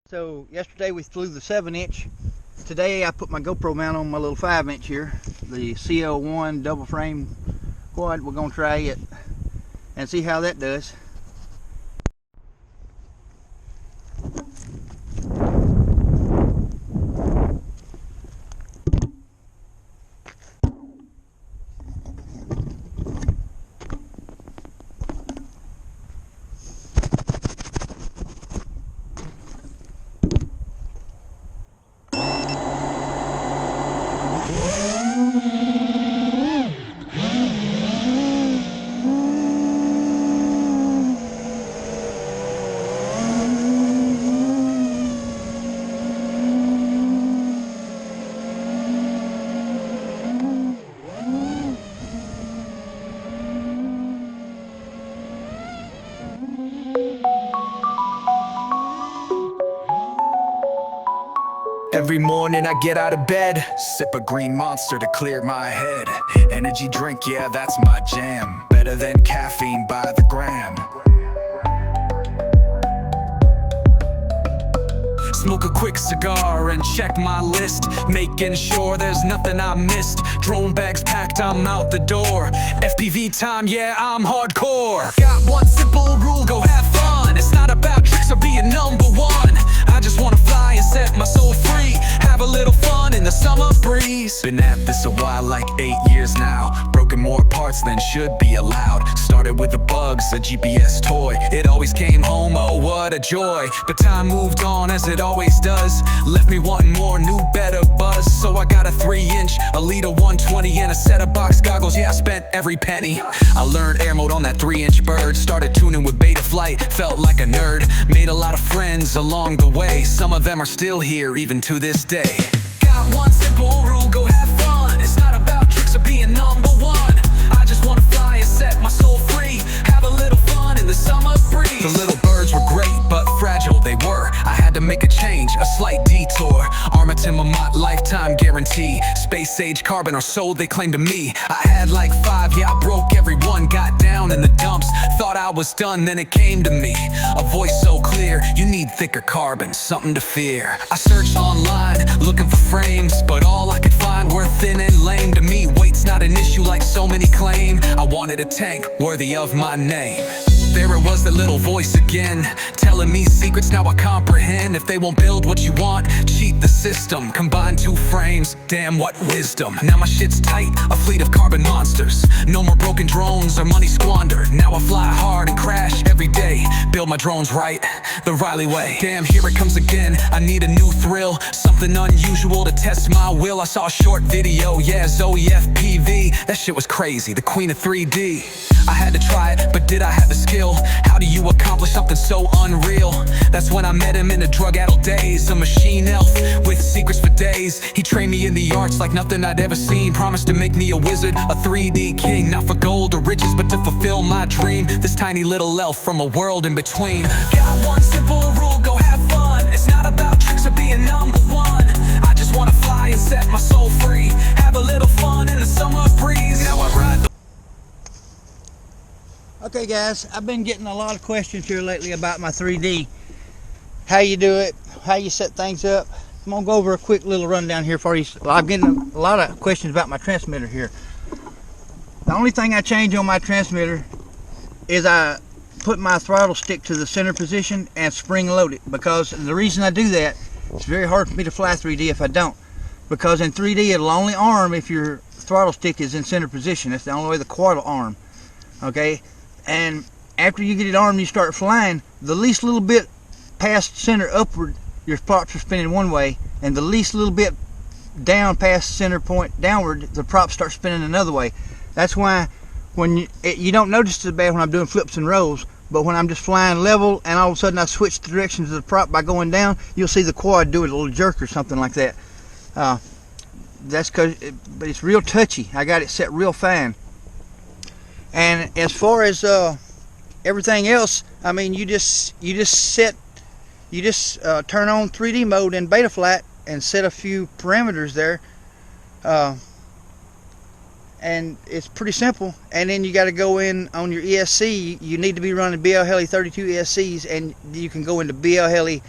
So yesterday we flew the 7-inch. Today I put my GoPro mount on my little 5-inch here, the CL1 double frame quad. We're gonna try it and see how that does. Every morning I get out of bed, sip a green monster to clear my head. Energy drink, yeah, that's my jam. Better than caffeine by the gram. Smoke a quick cigar and check my list, making sure there's nothing I missed. Drone bags packed, I'm out the door. F.P.V time, yeah, I'm hardcore. Got one simple rule, go have fun. It's not about tricks or being number one. I just wanna fly and set my soul free. Have a little fun in the summer breeze. Been at this a while, like 8 years now. Broken more parts than should be allowed. Started with the bugs, a GPS toy. It always came home, oh what a joy. But time moved on as it always does. Left me wanting more, new, better buzz. So I got a 3-inch, a leader 120, and a set of box goggles. Yeah, I spent every penny. I learned air mode on that 3-inch bird. Started tuning with beta flight, felt like a nerd. Made a lot of friends along the way. Some of them are still here even to this day. Got one simple rule, go have fun. It's not about tricks or being number one. I just wanna fly and set my soul free. Have a little fun in the summer breeze. The little birds were great, but fragile they were. I had to make a change, a slight detour. Armor timber mott, lifetime guarantee. Space age carbon or so they claim to me. I had like 5, yeah I broke every one. Got down in the dumps, thought I was done, then it came to me. A voice so clear, you need thicker carbon, something to fear. I searched online, looking for frames, but all I could find were thin and lame. To me, weight's not an issue like so many claim. I wanted a tank worthy of my name. There it was, the little voice again, telling me secrets now I comprehend. If they won't build what you want, cheat the system. Combine 2 frames, damn what wisdom. Now my shit's tight, a fleet of carbon monsters. No more broken drones or money squandered. Now I fly hard and crash every day. Build my drones right, the Riley way. Damn, here it comes again, I need a new thrill. Something unusual to test my will. I saw a short video, yeah, Zoe F.P.V. That shit was crazy, the queen of 3D. I had to try it, but did I have the skill? How do you accomplish something so unreal? That's when I met him in the drug-addled days. A machine elf with secrets for days. He trained me in the arts like nothing I'd ever seen. Promised to make me a wizard, a 3D king. Not for gold or riches, but to fulfill my dream. This tiny little elf from a world in between. Got one simple rule, go have fun. It's not about tricks or being number one. I just wanna fly and set my soul free. Have a little fun in the summer breeze. Now I ride the Okay guys, I've been getting a lot of questions here lately about my 3D. How you do it, how you set things up. I'm gonna go over a quick little rundown here for you. I'm getting a lot of questions about my transmitter here. The only thing I change on my transmitter is I put my throttle stick to the center position and spring load it, because the reason I do that, it's very hard for me to fly 3D if I don't, because in 3D it'll only arm if your throttle stick is in center position. That's the only way the quad will arm. Okay, and after you get it armed, you start flying, the least little bit past center upward, your props are spinning one way, and the least little bit down past center point downward, the props start spinning another way. That's why when you don't notice it bad when I'm doing flips and rolls, but when I'm just flying level and all of a sudden I switch the directions of the prop by going down, you'll see the quad do it a little jerk or something like that. That's because, but it's real touchy. I got it set real fine. And as far as everything else, I mean, you just turn on 3D mode in Betaflight and set a few parameters there, and it's pretty simple. And then you got to go in on your ESC. You need to be running BL Heli 32 ESCs, and you can go into BL Heli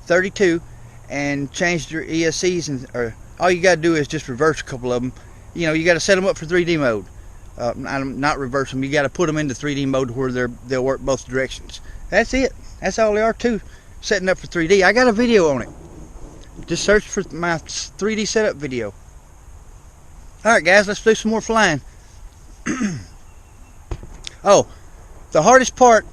32 and changed your ESCs, and or all you got to do is just reverse a couple of them. You know, you got to set them up for 3D mode. Not reverse them. You got to put them into 3D mode where they'll work both directions. That's it. That's all they are too. Setting up for 3D. I got a video on it. Just search for my 3D setup video. Alright guys, let's do some more flying. Oh, the hardest part,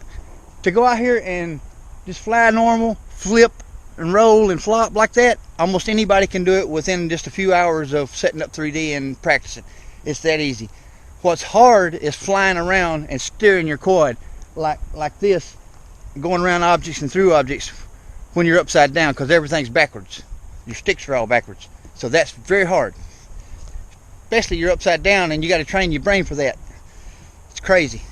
to go out here and just fly normal, flip and roll and flop like that, almost anybody can do it within just a few hours of setting up 3D and practicing. It's that easy. What's hard is flying around and steering your quad like this, going around objects and through objects when you're upside down, because everything's backwards. Your sticks are all backwards. So that's very hard. Especially you're upside down and you got to train your brain for that. It's crazy.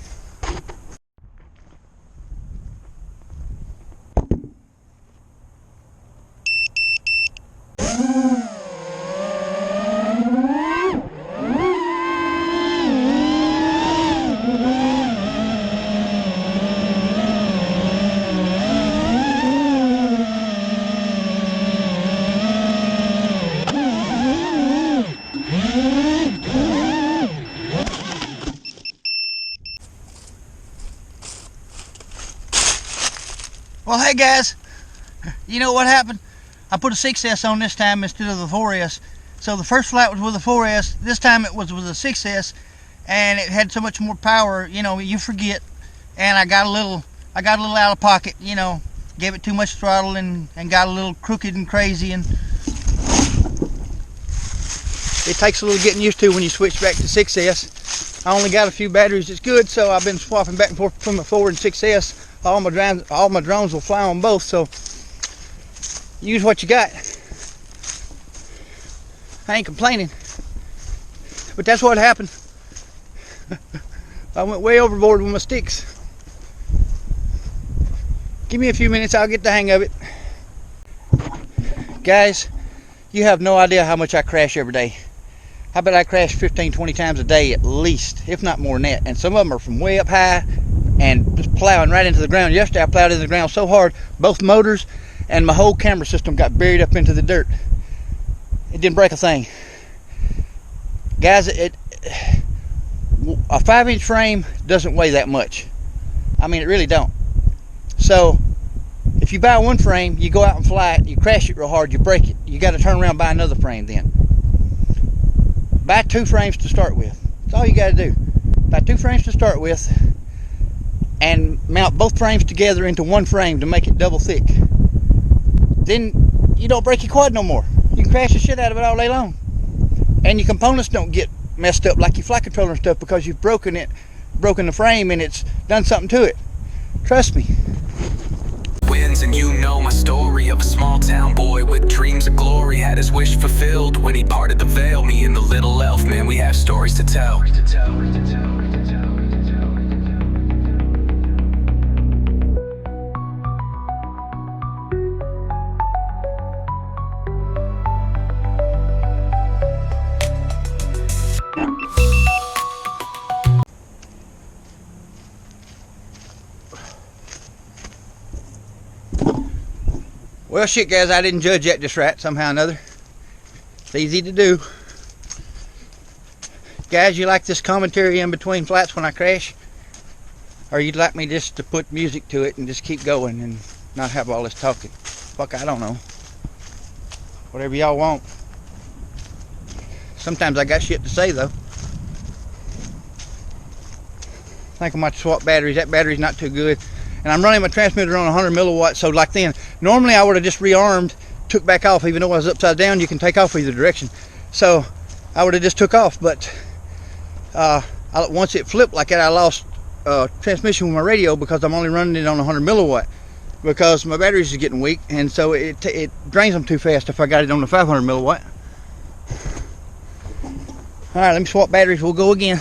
Well, hey guys, you know what happened? I put a 6S on this time instead of the 4S. So the first flight was with a 4S, this time it was with a 6S, and it had so much more power, you know, you forget. And I got a little out of pocket, you know, gave it too much throttle and got a little crooked and crazy, and it takes a little getting used to when you switch back to 6S. I only got a few batteries that's good, so I've been swapping back and forth from the 4 and 6S. All my drones will fly on both, so use what you got. I ain't complaining, but that's what happened. I went way overboard with my sticks. Give me a few minutes, I'll get the hang of it. Guys, you have no idea how much I crash every day. I bet I crash 15-20 times a day at least, if not more than that, and some of them are from way up high and just plowing right into the ground. Yesterday I plowed into the ground so hard, both motors and my whole camera system got buried up into the dirt. It didn't break a thing. Guys, a 5-inch frame doesn't weigh that much. I mean, it really don't. So if you buy one frame, you go out and fly it, you crash it real hard, you break it, you got to turn around and buy another frame then. Buy 2 frames to start with. That's all you got to do. Buy 2 frames to start with, and mount both frames together into one frame to make it double thick. Then you don't break your quad no more. You can crash the shit out of it all day long. And your components don't get messed up like your flight controller and stuff, because you've broken the frame and it's done something to it. Trust me. Wins, and you know my story of a small town boy with dreams of glory, had his wish fulfilled when he parted the veil. Me and the little elf, man, we have stories to tell. Well, shit, guys, I didn't judge that just right somehow or another. It's easy to do. Guys, you like this commentary in between flights when I crash? Or you'd like me just to put music to it and just keep going and not have all this talking? Fuck, I don't know. Whatever y'all want. Sometimes I got shit to say, though. I think I might swap batteries. That battery's not too good. And I'm running my transmitter on 100 milliwatts, so like then, normally I would have just rearmed, took back off. Even though I was upside down, you can take off either direction. So I would have just took off, but once it flipped like that, I lost transmission with my radio, because I'm only running it on 100 milliwatt, because my batteries is getting weak, and so it drains them too fast if I got it on the 500 milliwatt. All right, let me swap batteries. We'll go again.